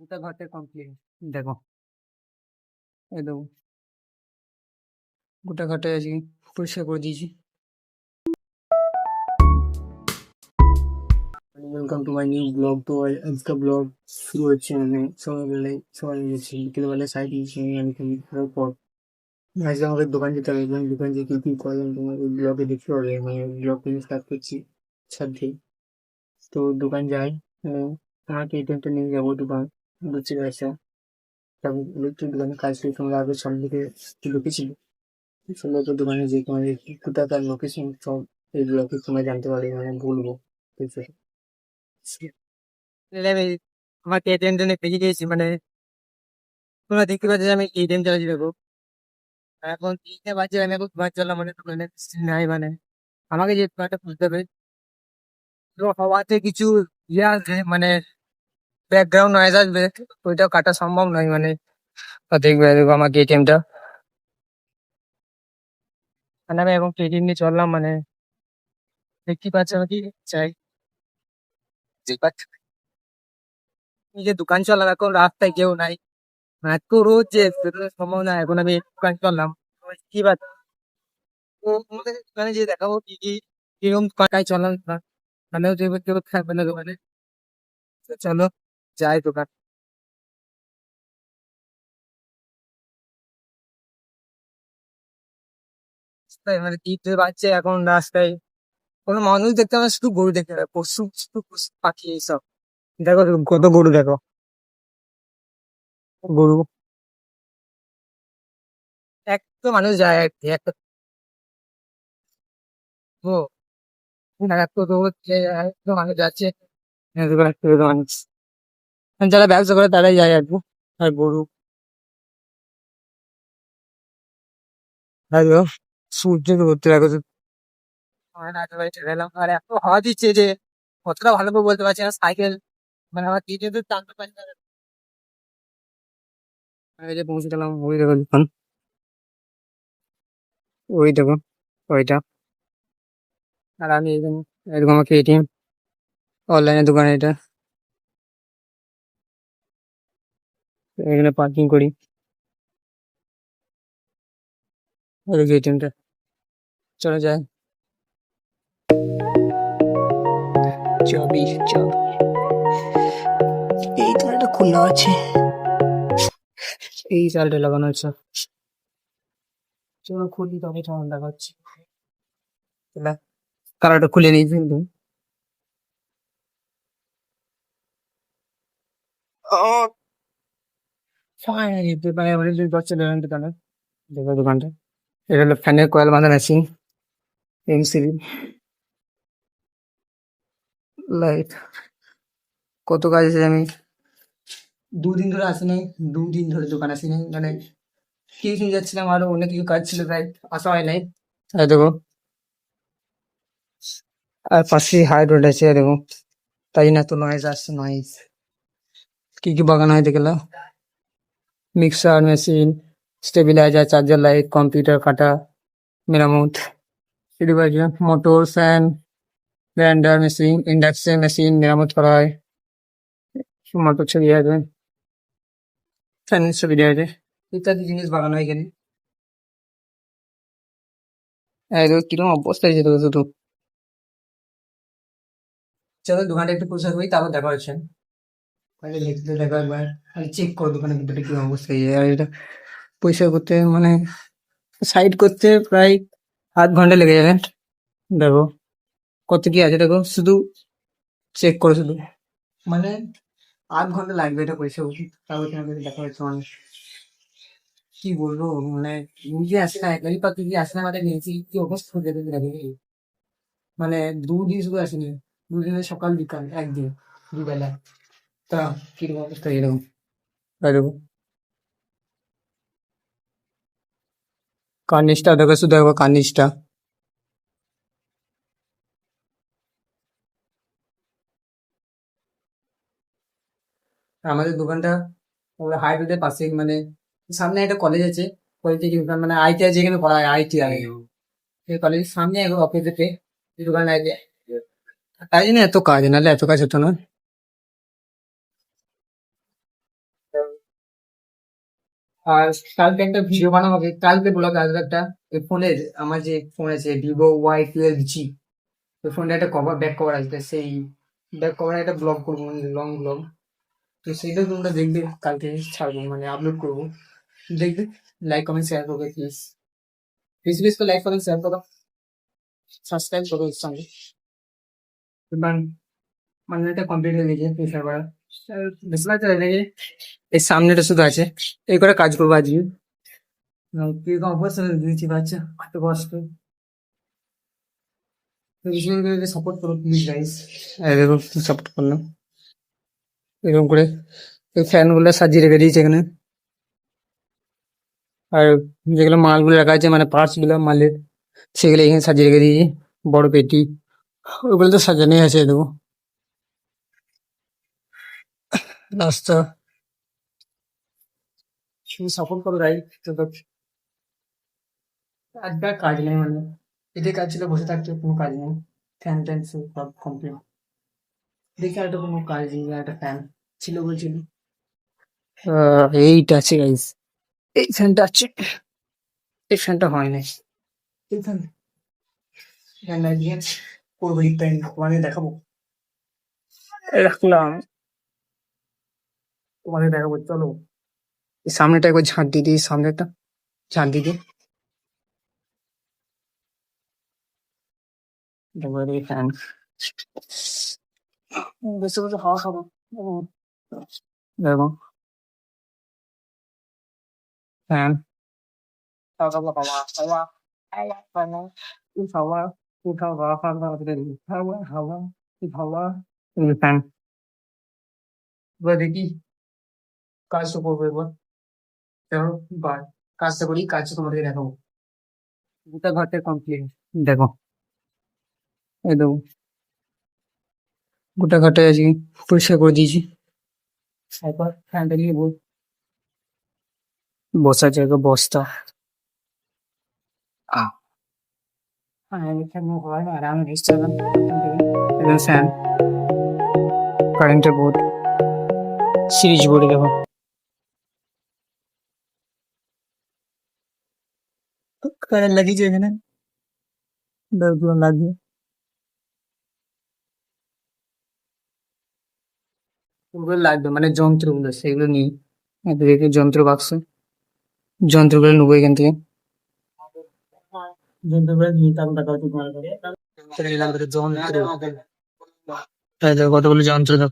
গোটা ঘরটা কমপ্লিট। দেখো, এই দেখো, গোটা ঘরটা আজকে পরিষ্কার করে দিয়েছি। Welcome to my new blog. তো আজকে ব্লগ শুরু হচ্ছে, মানে সকালবেলায় সকালে গেছি, বিকেলবেলায় সাইড দিয়েছি আমি করার পর আজকে আমাকে দোকান যেতে হবে এবং দোকান থেকে কি কি করলাম তোমার ওই ব্লগে দেখতে হবে, মানে ব্লগ থেকে স্টার্ট করছি সাথে। তো দোকান যাই, আমাকে এটিএমটা নিয়ে যাবো দোকান, বুঝতে পারছো। তারপর ইলেকট্রিক দোকানে কাজ করি, তোমরা আগে সব দিকে ঢুকেছিল সম্ভবত দোকানে যে তোমাদের কোথাকার লোকেশন সব এই ব্লগে তোমরা জানতে পারবে, মানে বলবো। ঠিক আছে, আমি আমার এটিএম জন্য পেয়ে গিয়েছি, মানে তোমরা দেখতে পাচ্ছ যে আমি এটিএম চালাচ্ছি। দেখো এখন 3টে বাজে, আমি এখন ঘুমার চললাম, মানে দোকানে নাই, মানে আমাকে যে দোকানটা খুলতে হবে। তো হওয়াতে কিছু ইয়ে আসবে, মানে ব্যাকগ্রাউন্ড নয়েজ আসবে, ওইটাও কাটা সম্ভব নয়, মানে দেখবে। দেখো আমাকে এটিএমটা, মানে আমি এখন এটিএম নিয়ে চললাম, মানে দেখতে পাচ্ছ আমি কি চাই যে নিজে দোকান চলাম, এখন রাস্তায় কেউ নাই, মানে এত রোদ যে বেরোনোর সম্ভব না। এখন আমি দোকান চললাম, কি বাত। তো তোমাদের দোকানে যে দেখাবো কি কি কিরকম কাকায় চলাম, মানে কেউ থাকবে না দোকানে। তো চলো যাই দোকান। তাই মানে 3টে বাজছে, এখন রাস্তায় কোনো মানুষ দেখতে পাবে না, শুধু গরু দেখতে পাবে, পশু শুধু পশু পাখি এইসব। দেখো দেখো, কত গরু দেখো, গরু। এক তো মানুষ যায় আর কি, একটা তো না, এত তো হচ্ছে, এক তো মানুষ যাচ্ছে, এত করে একটা তো মানুষ, আর যারা ব্যবসা করে তারাই যায় আর কি। আর গরু, আর দেখো, সূর্য তো ঘুরতে লাগো। আমার নাচের বাড়ি চলে এলাম, আর এত হাওয়া দিচ্ছে যে কতটা ভালো করে বলতে পারছি না। সাইকেল মানে আমার তিন তো টানতে পারি না। আমি এই যে পৌঁছে গেলাম, ওই দেখো দোকান, ওই দেখো ওইটা। আর আমি এরকম এরকম আমাকে এটিএম অনলাইনে দোকান এটা, এখানে পার্কিং করি, আর এটিএমটা। চলো যাই। চাবি চাবি, এই তো এটা খোলা আছে, এই চালটা লাগানো আছে। চলো খুলি, তবে কেমন দেখাচ্ছি। কালারটা খুলে নিয়েছি কিন্তু। ফাইনালি পেপারে অনেকদিন পর চলে এলাম দোকানে। দেখো দোকানটা, এটা হলো ফ্যানের কয়েল বাঁধা মেশিন, এমসিবি লাইট। কত কাজ আছে, আমি 2 দিন ধরে আসি নাই, 2 দিন ধরে দোকান আসি নাই, মানে টিউশন যাচ্ছিলাম, আরো অনেক কিছু কাজ ছিল, তাই আসা হয় নাই। আর দেখো, আর পাশে হাই রোড আছে, দেখো তাই না তো নয়েজ আসছে, নয়েজ। কি কি বাগানো হয় দেখলো, mixer machine, stabiliser, charger light, computer কাটা, মেরামত, television, motor, fan, grinder machine, induction machine মেরামত করা হয়, মোটর ছবি আছে, ফ্যানের ছবি দেওয়া আছে, ইত্যাদি জিনিস বাগানো হয় এখানে। এই দেখো কিরকম অবস্থা হয়েছে, দেখো শুধু। চলো দোকানটা একটু পরিষ্কার করি, তারপর দেখা হচ্ছে। তাহলে দেখতে দেখো একবার, চেক করো দোকানের ভিতরে কি অবস্থা হয়েছে। আর এটা পরিষ্কার করতে, মানে সাইড করতে প্রায় 8 ঘন্টা লেগে যাবে। দেখো কত কি আছে, দেখো শুধু চেক করো শুধু, মানে 8 ঘন্টা লাগবে এটা পরিষ্কার করতে। তারপর তোমাকে দেখা হচ্ছে, মানে কি বলবো, মানে নিজে আসে না, একবারই পাখি দিয়ে আসে না, মানে নিয়েছি কি অবস্থা হয়ে যাবে লাগে। মানে 2 দিন শুধু আসেনি, 2 দিনে সকাল বিকাল একদিন, দুবেলা। তা কিরকম অবস্থা এরকম, আর দেখো কার্নিশটা দেখো, শুধু দেখো কার্নিশটা। আমাদের দোকানটা হাই রোডের পাশে, মানে সামনে একটা কলেজ আছে, কলেজ থেকে মানে আইটিআই যেখানে পড়া হয়, আইটিআই, সেই কলেজের সামনে অপোজিটে দোকান আছে। তাই জন্য এত কাজ, নাহলে এত কাজ হতো না। আর কালকে একটা ভিডিও বানাবো, কালকে ব্লগ আসবে একটা। এই ফোনের, আমার যে ফোন আছে ভিভো Y12G, ওই ফোনটা একটা কভার, ব্যাক কভার আসবে, সেই ব্যাক কভার একটা ব্লগ করবো, লং ব্লগ। তো সেইটা তোমরা দেখবে, কালকে ছাড়বো, মানে আপলোড করবো, দেখবে। লাইক কমেন্ট শেয়ার করবে প্লিজ, প্লিজ প্লিজ তো লাইক কমেন্ট শেয়ার করো, সাবস্ক্রাইব করো এর সঙ্গে। এবার মানে এটা কমপ্লিট হয়ে গেছে প্রেশার করা, বেশিরভাগ চলে গেছে, এই সামনেটা শুধু আছে। এই করে কাজ করবো আজকে। কিরকম অবস্থা দিয়েছি বাচ্চা, কত কষ্ট। তো বেশি করে সাপোর্ট করো প্লিজ গাইস। এরকম সাপোর্ট করলাম, এরকম করে এই ফ্যান গুলো সাজিয়ে রেখে দিয়েছে এখানে। আর যেগুলো মালগুলো রাখা আছে, মানে পার্টস গুলো মালের, সেগুলো এখানে সাজিয়ে রেখে দিয়েছি। বড় পেটি, ওগুলো তো সাজানোই আছে, দেখো রাস্তা। শুধু সাপোর্ট করো গাই। তো একটা কাজ নেই, মানে এদের কাজ ছিল বসে থাকতে, কোনো কাজ নেই। ফ্যান ট্যান সব কমপ্লিট, দেখি আর একটা কোনো কাজ নেই, আর একটা ফ্যান ছিল বলছিল। এইটা আছে গাইস, এই ফ্যানটা আছে, এই ফ্যানটা হয় নাই, এই ফ্যান, ফ্যানটা দিয়ে করবো, এই প্যান্ট তোমাদের দেখাবো, রাখলাম, তোমাদের দেখাবো, চলো। এই সামনেটা একবার ঝাঁট দিয়ে দিই, সামনেটা ঝাঁট দিয়ে দিই, দেখো এই ফ্যান, বসে বসে হাওয়া খাবো, দেখো ফ্যান, হাওয়া খাবো, হাওয়া হাওয়া হাওয়া হাওয়া, এই হাওয়া, এই হাওয়া হাওয়া, হাওয়া হাওয়া, এই হাওয়া, এই ফ্যান। এবার দেখি, কাজটা করবো এবার, চলো বাই, কাজটা করি, কাজটা তোমাদের দেখাবো। গোটা ঘরটা কমপ্লিট, দেখো, এই দেখো, গোটা ঘরটা আজকে পরিষ্কার করে দিয়েছি। একবার ফ্যানটা নিয়ে বসার জায়গা, বস্তা, আমি ফ্যান হয় আরামে রেস্ট করলাম, ফ্যান, কারেন্টের বোর্ড, সিরিজ বোর্ডে দেখো কারেন্ট লাগিয়েছে এখানে, বাল্বগুলো লাগিয়ে, ওগুলো লাগবে মানে যন্ত্রগুলো, সেগুলো নিয়ে এদিকে যন্ত্র বাক্স, যন্ত্রগুলো নেবো এখান থেকে, যন্ত্রগুলো নিয়ে তারপর দেখা হচ্ছে তোমার সাথে। চলে এলাম ধরো যন্ত্র, এই দেখো কতগুলো যন্ত্র, দেখো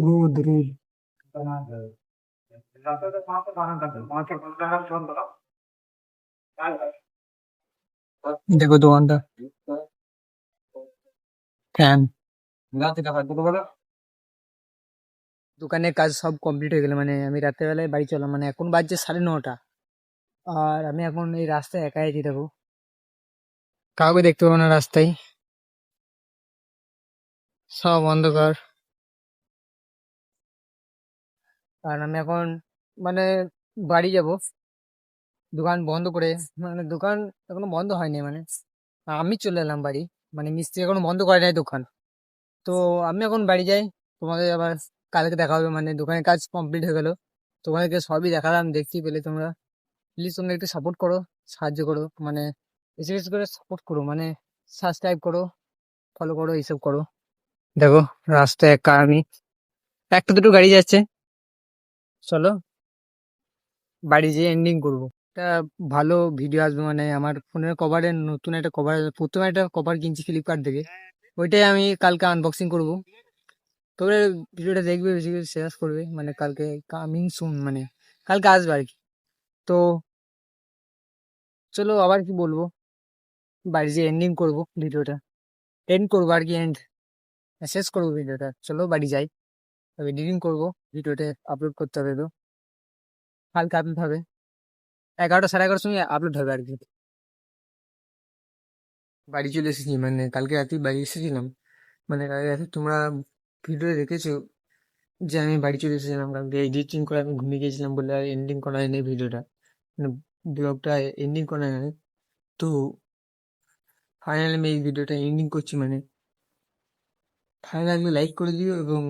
রোদ রোদ, দেখো দোকানটা, ফ্যান, দোকানের কাজ সব কমপ্লিট হয়ে গেল, মানে আমি রাতের বেলায় বাড়ি চললাম, মানে এখন বাজছে 9:30, আর আমি এখন এই রাস্তায় একাই আছি, দেখো কাউকে দেখতে পাবো না রাস্তায়, সব অন্ধকার। আর আমি এখন মানে বাড়ি যাব, দোকান বন্ধ করে, মানে দোকান এখনো বন্ধ হয়নি, মানে আমি চলে এলাম বাড়ি, মানে মিস্ত্রি এখনো বন্ধ করে নাই দোকান। তো আমি এখন বাড়ি যাই, তোমাদের আবার কালকে দেখা হবে, মানে দোকানের কাজ কমপ্লিট হয়ে গেল, তোমাদেরকে সবই দেখালাম, দেখতেই পেলে তোমরা। প্লিজ তোমরা একটু সাপোর্ট করো, সাহায্য করো, মানে বেশি বেশি করে সাপোর্ট করো, মানে সাবস্ক্রাইব করো, ফলো করো, এইসব করো। দেখো রাস্তায় একা আমি, একটা দুটো গাড়ি যাচ্ছে, চলো বাড়ি যেয়ে এন্ডিং করবো। একটা ভালো ভিডিও আসবে, মানে আমার ফোনের কভারের নতুন একটা কভার, প্রথমে একটা কভার কিনছি ফ্লিপকার্ট থেকে, ওইটাই আমি কালকে আনবক্সিং করবো। তবে ভিডিওটা দেখবে, বেশি করে শেয়ার করবে, মানে কালকে কামিং সুন, মানে কালকে আসবে আর কি। তো চলো আবার কি বলবো, বাড়ি যেয়ে এন্ডিং করবো ভিডিওটা, এন্ড করবো আর কি, এন্ড শেষ করবো ভিডিওটা, চলো বাড়ি যাই, তবে এডিটিং করবো, ভিডিওটা আপলোড করতে হবে, তো কালকে আপলোড হবে, 11টা 11:30 সময় আপলোড হবে আর কি। বাড়ি চলে এসেছি, মানে কালকে রাতে বাড়ি এসেছিলাম, মানে কালকে রাতে তোমরা ভিডিও দেখেছো যে আমি বাড়ি চলে এসেছিলাম, কালকে এডিটিং করে আমি ঘুমিয়ে গেছিলাম বলে আর এন্ডিং করা হয়নি ভিডিওটা, মানে ব্লগটা এন্ডিং করা হয়নি। তো ফাইনালি আমি এই ভিডিওটা এন্ডিং করছি। মানে ভালো লাগলে লাইক করে দিও এবং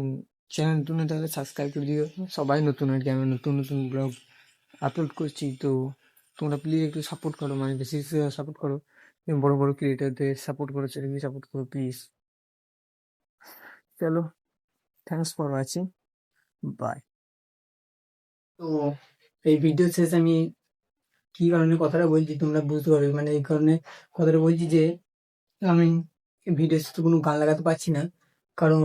চ্যানেল নতুন হয়ে থাকলে সাবস্ক্রাইব করে দিও। সবাই নতুন আর কি, আমি নতুন নতুন ব্লগ আপলোড করছি, তো তোমরা প্লিজ একটু সাপোর্ট করো, মানে বেশি বেশি সাপোর্ট করো। এবং বড় বড় ক্রিয়েটারদের সাপোর্ট করো, চ্যানেলকে সাপোর্ট করো প্লিজ। চলো, থ্যাংকস ফর ওয়াচিং, বাই। তো এই ভিডিও শেষে আমি কি কারণে কথাটা বলছি তোমরা বুঝতে পারবে, মানে এই কারণে কথাটা বলছি যে আমি ভিডিও শেষে কোনো গান লাগাতে পারছি না, কারণ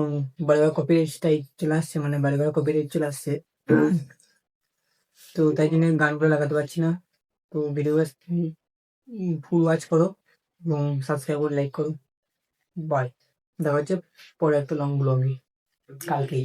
বারবার কপিরাইট স্ট্রাইক চলে আসছে, মানে বারবার কপিরাইট চলে আসছে। তো তাই জন্য গানগুলো লাগাতে পারছি না। তো ভিডিও ফুল ওয়াচ করো এবং সাবস্ক্রাইব করে লাইক করো। বাই, দেখা হচ্ছে পরে একটা লং ব্লগে কালকেই।